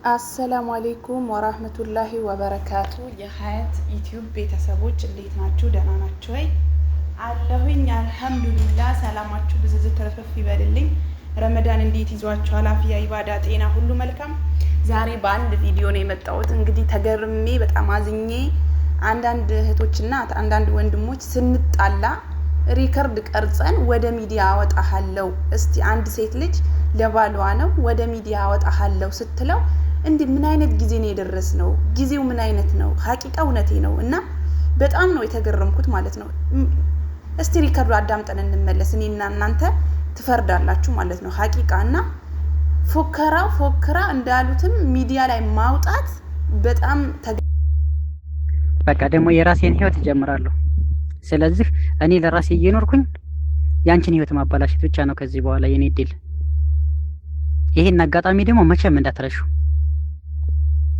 አሰላሙ አለይኩም ወራህመቱላሂ ወበረካቱ የሀያት ዩቲዩብ ቤተሰቦች እንዴት ናችሁ? ደህና ናችሁ ወይ? አለሁኝ አልሐምዱሊላህ። ሰላማችሁ ብዝዝ ተረፈፍ ይበልልኝ። ረመዳን እንዴት ይዟችኋል? አፍያ፣ ኢባዳ፣ ጤና ሁሉ መልካም? ዛሬ በአንድ ቪዲዮ ነው የመጣሁት። እንግዲህ ተገርሜ በጣም አዝኜ አንዳንድ እህቶችና አንዳንድ ወንድሞች ስንጣላ ሪከርድ ቀርጸን ወደ ሚዲያ አወጣሃለው፣ እስቲ አንድ ሴት ልጅ ለባሏ ነው ወደ ሚዲያ አወጣሃለው ስትለው እንዴ ምን አይነት ጊዜ ነው የደረስነው? ጊዜው ምን አይነት ነው? ሀቂቃ እውነቴ ነው እና በጣም ነው የተገረምኩት ማለት ነው። እስቲ ሪከርዱ አዳምጠን እንመለስ። እኔና እናንተ ትፈርዳላችሁ ማለት ነው። ሀቂቃና ፎከራ እንዳሉትም ሚዲያ ላይ ማውጣት በጣም በቃ ደግሞ የራሴን ህይወት እጀምራለሁ። ስለዚህ እኔ ለራሴ እየኖርኩኝ ያንቺን ህይወት ማባላሽት ብቻ ነው ከዚህ በኋላ የኔ ድል። ይሄን አጋጣሚ ደግሞ መቼም እንዳትረሹ።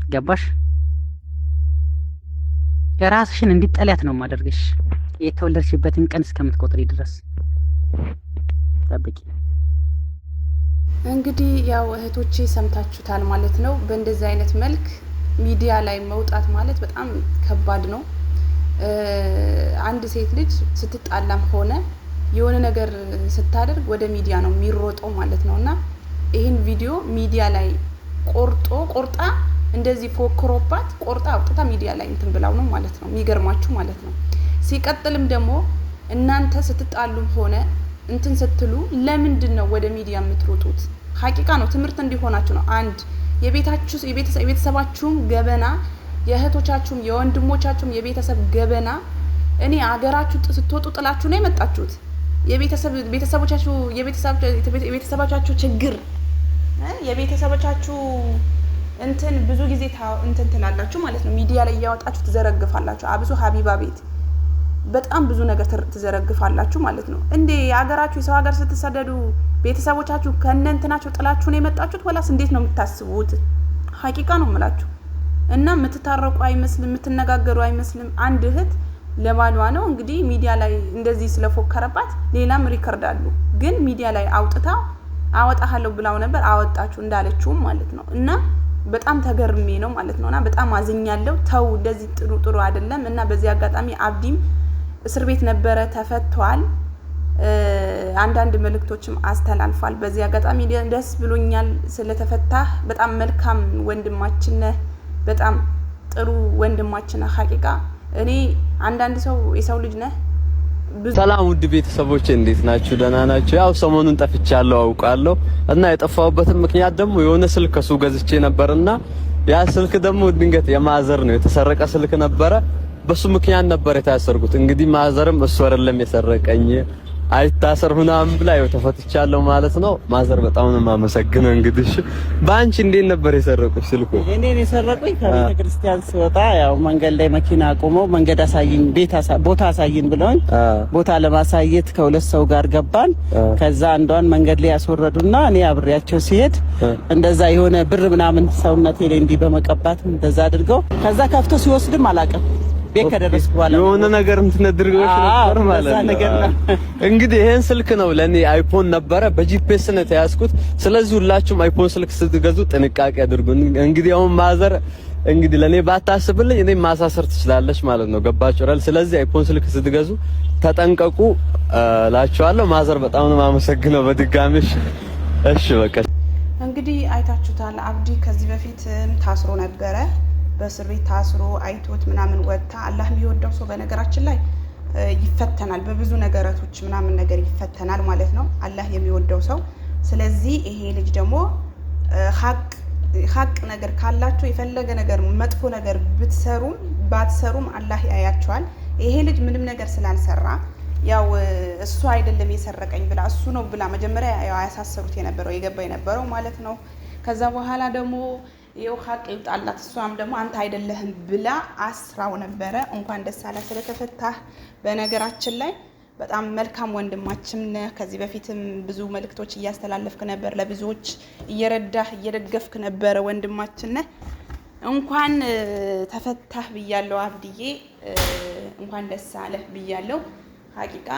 ገባሽ? የራስሽን እንዲጠላት ነው ማደርግሽ የተወለድሽበትን ቀን እስከምትቆጥሪ ድረስ ጠብቂ። እንግዲህ ያው እህቶቼ ሰምታችሁታል ማለት ነው። በእንደዚህ አይነት መልክ ሚዲያ ላይ መውጣት ማለት በጣም ከባድ ነው። አንድ ሴት ልጅ ስትጣላም ሆነ የሆነ ነገር ስታደርግ ወደ ሚዲያ ነው የሚሮጠው ማለት ነውና ይሄን ቪዲዮ ሚዲያ ላይ ቆርጣ እንደዚህ ፎክሮባት ቆርጣ አውጥታ ሚዲያ ላይ እንትን ብላው ነው ማለት ነው። የሚገርማችሁ ማለት ነው። ሲቀጥልም ደግሞ እናንተ ስትጣሉም ሆነ እንትን ስትሉ ለምንድን ነው ወደ ሚዲያ የምትሮጡት? ሀቂቃ ነው ትምህርት እንዲሆናችሁ ነው። አንድ የቤተሰባችሁም ገበና፣ የእህቶቻችሁም የወንድሞቻችሁም የቤተሰብ ገበና። እኔ አገራችሁ ስትወጡ ጥላችሁ ነው የመጣችሁት። የቤተሰቦቻችሁ ችግር የቤተሰቦቻችሁ እንትን ብዙ ጊዜ እንትን ትላላችሁ ማለት ነው። ሚዲያ ላይ ያወጣችሁ ትዘረግፋላችሁ። አብዙ ሀቢባ ቤት በጣም ብዙ ነገር ትዘረግፋላችሁ ማለት ነው። እንዴ የሀገራችሁ የሰው ሀገር ስትሰደዱ ቤተሰቦቻችሁ ከነንትናችሁ ጥላችሁ ነው የመጣችሁት ወላስ እንዴት ነው የምታስቡት? ሀቂቃ ነው የምላችሁ። እና የምትታረቁ አይመስልም፣ የምትነጋገሩ አይመስልም። አንድ እህት ለባሏ ነው እንግዲህ ሚዲያ ላይ እንደዚህ ስለፎከረባት ሌላም ሪከርድ አሉ፣ ግን ሚዲያ ላይ አውጥታ አወጣሃለሁ ብላው ነበር አወጣችሁ እንዳለችውም ማለት ነው። እና በጣም ተገርሜ ነው ማለት ነውና በጣም አዝኛለሁ። ተው እንደዚህ ጥሩ አይደለም። እና በዚህ አጋጣሚ አብዲም እስር ቤት ነበረ ተፈቷል። አንዳንድ መልእክቶችም አስተላልፏል። በዚህ አጋጣሚ ደስ ብሎኛል ስለተፈታህ። በጣም መልካም ወንድማችን ነህ፣ በጣም ጥሩ ወንድማችን ነህ። ሀቂቃ እኔ አንዳንድ ሰው የሰው ልጅ ነህ። ሰላም ውድ ቤተሰቦቼ እንዴት ናችሁ? ደህና ናችሁ? ያው ሰሞኑን ጠፍቻለሁ አውቃለሁ። እና የጠፋሁበትን ምክንያት ደግሞ የሆነ ስልክ ከሱ ገዝቼ ነበርና ያ ስልክ ደግሞ ድንገት የማዘር ነው የተሰረቀ ስልክ ነበረ። በሱ ምክንያት ነበር የታሰርኩት። እንግዲህ ማዘርም እሱ አይደለም የሰረቀኝ አይታሰር ምናምን ብላ ያው ተፈትቻለሁ ማለት ነው። ማዘር በጣም ነው የማመሰግነው። እንግዲህ ባንቺ እንዴት ነበር የሰረቁሽ ስልኩ? እኔን የሰረቁኝ ከቤተ ክርስቲያን ስወጣ ያው መንገድ ላይ መኪና አቆመው መንገድ አሳይኝ ቦታ አሳይኝ ብለውኝ ቦታ ለማሳየት ከሁለት ሰው ጋር ገባን። ከዛ አንዷን መንገድ ላይ ያስወረዱና እኔ አብሬያቸው ሲሄድ እንደዛ የሆነ ብር ምናምን ሰውነቴ ላይ እንዲህ በመቀባት እንደዛ አድርገው ከዛ ከፍቶ ሲወስድም አላውቅም። ቤት ከደረስኩ በኋላ የሆነ ነገር እንትነድርገሽ ነበር ማለት ነው። እንግዲህ ይሄን ስልክ ነው ለኔ አይፎን ነበረ በጂፒኤስ ነው ተያዝኩት። ስለዚህ ሁላችሁም አይፎን ስልክ ስትገዙ ጥንቃቄ አድርጉ። እንግዲህ አሁን ማዘር እንግዲህ ለኔ ባታስብልኝ እኔ ማሳሰር ትችላለች ማለት ነው። ገባችሁ አይደል? ስለዚህ አይፎን ስልክ ስትገዙ ተጠንቀቁ እላችኋለሁ። ማዘር በጣም ነው የማመሰግነው በድጋሚሽ። እሺ በቃ እንግዲህ አይታችሁታል። አብዲ ከዚህ በፊት ታስሮ ነበረ። በእስር ቤት ታስሮ አይቶት ምናምን ወጣ። አላህ የሚወደው ሰው በነገራችን ላይ ይፈተናል፣ በብዙ ነገራቶች ምናምን ነገር ይፈተናል ማለት ነው አላህ የሚወደው ሰው። ስለዚህ ይሄ ልጅ ደግሞ ሀቅ ነገር ካላችሁ የፈለገ ነገር መጥፎ ነገር ብትሰሩም ባትሰሩም አላህ ያያቸዋል። ይሄ ልጅ ምንም ነገር ስላልሰራ ያው እሱ አይደለም የሰረቀኝ ብላ እሱ ነው ብላ መጀመሪያ ያው ያሳሰሩት የነበረው ማለት ነው። ከዛ በኋላ ደግሞ ይው ሀቅ ይውጣላት። እሷም ደግሞ አንተ አይደለህም ብላ አስራው ነበረ። እንኳን ደስ አለ ስለተፈታህ። በነገራችን ላይ በጣም መልካም ወንድማችን ነህ። ከዚህ በፊትም ብዙ መልእክቶች እያስተላለፍክ ነበር፣ ለብዙዎች እየረዳህ እየደገፍክ ነበር ወንድማችን ነህ። እንኳን ተፈታህ ብያለሁ አብዲዬ፣ እንኳን ደስ አለህ ብያለሁ። ሀቂቃ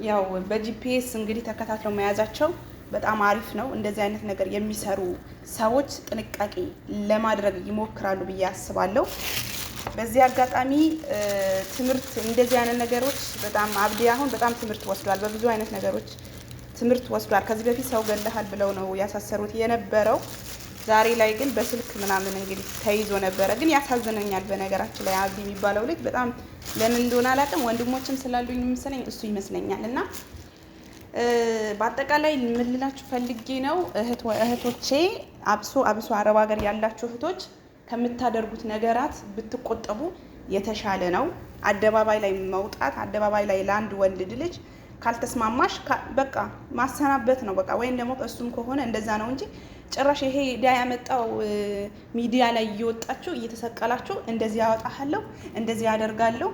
ያው በጂፒኤስ እንግዲህ ተከታትለው መያዛቸው በጣም አሪፍ ነው። እንደዚህ አይነት ነገር የሚሰሩ ሰዎች ጥንቃቄ ለማድረግ ይሞክራሉ ብዬ አስባለሁ። በዚህ አጋጣሚ ትምህርት እንደዚህ አይነት ነገሮች በጣም አብዲ አሁን በጣም ትምህርት ወስዷል። በብዙ አይነት ነገሮች ትምህርት ወስዷል። ከዚህ በፊት ሰው ገለሃል ብለው ነው ያሳሰሩት የነበረው። ዛሬ ላይ ግን በስልክ ምናምን እንግዲህ ተይዞ ነበረ። ግን ያሳዝነኛል። በነገራችን ላይ አብዲ የሚባለው ልጅ በጣም ለምን እንደሆነ አላውቅም። ወንድሞችም ስላሉኝ መሰለኝ እሱ ይመስለኛል። እና በአጠቃላይ ምን ልላችሁ ፈልጌ ነው እህቶቼ፣ አብሶ አረብ ሀገር ያላችሁ እህቶች ከምታደርጉት ነገራት ብትቆጠቡ የተሻለ ነው። አደባባይ ላይ መውጣት፣ አደባባይ ላይ ለአንድ ወንድ ልጅ ካልተስማማሽ በቃ ማሰናበት ነው በቃ። ወይም ደግሞ እሱም ከሆነ እንደዛ ነው እንጂ ጭራሽ ይሄ ዳ ያመጣው ሚዲያ ላይ እየወጣችሁ እየተሰቀላችሁ እንደዚህ ያወጣሃለሁ እንደዚህ ያደርጋለሁ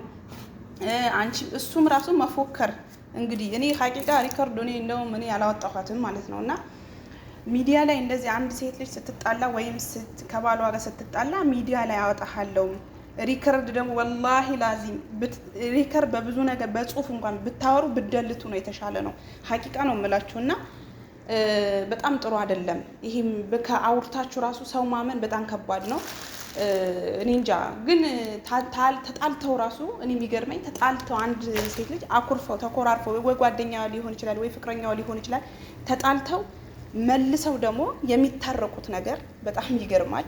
አንቺ እሱም ራሱ መፎከር። እንግዲህ እኔ ሀቂቃ ሪከርድ እኔ እንደውም እኔ ያላወጣኋትም ማለት ነውና ሚዲያ ላይ እንደዚህ አንድ ሴት ልጅ ስትጣላ ወይም ከባሏ ጋር ስትጣላ ሚዲያ ላይ ያወጣሃለሁ። ሪከርድ ደግሞ ወላሂ ላዚም ሪከርድ በብዙ ነገር በጽሁፍ እንኳን ብታወሩ ብደልቱ ነው የተሻለ ነው። ሀቂቃ ነው የምላችሁና በጣም ጥሩ አይደለም። ይሄም ከአውርታችሁ ራሱ ሰው ማመን በጣም ከባድ ነው። እኔ እንጃ ግን ተጣልተው ራሱ እኔ የሚገርመኝ ተጣልተው አንድ ሴት ልጅ አኩርፈው ተኮራርፈው ወይ ጓደኛ ሊሆን ይችላል ወይ ፍቅረኛው ሊሆን ይችላል ተጣልተው መልሰው ደግሞ የሚታረቁት ነገር በጣም ይገርማል።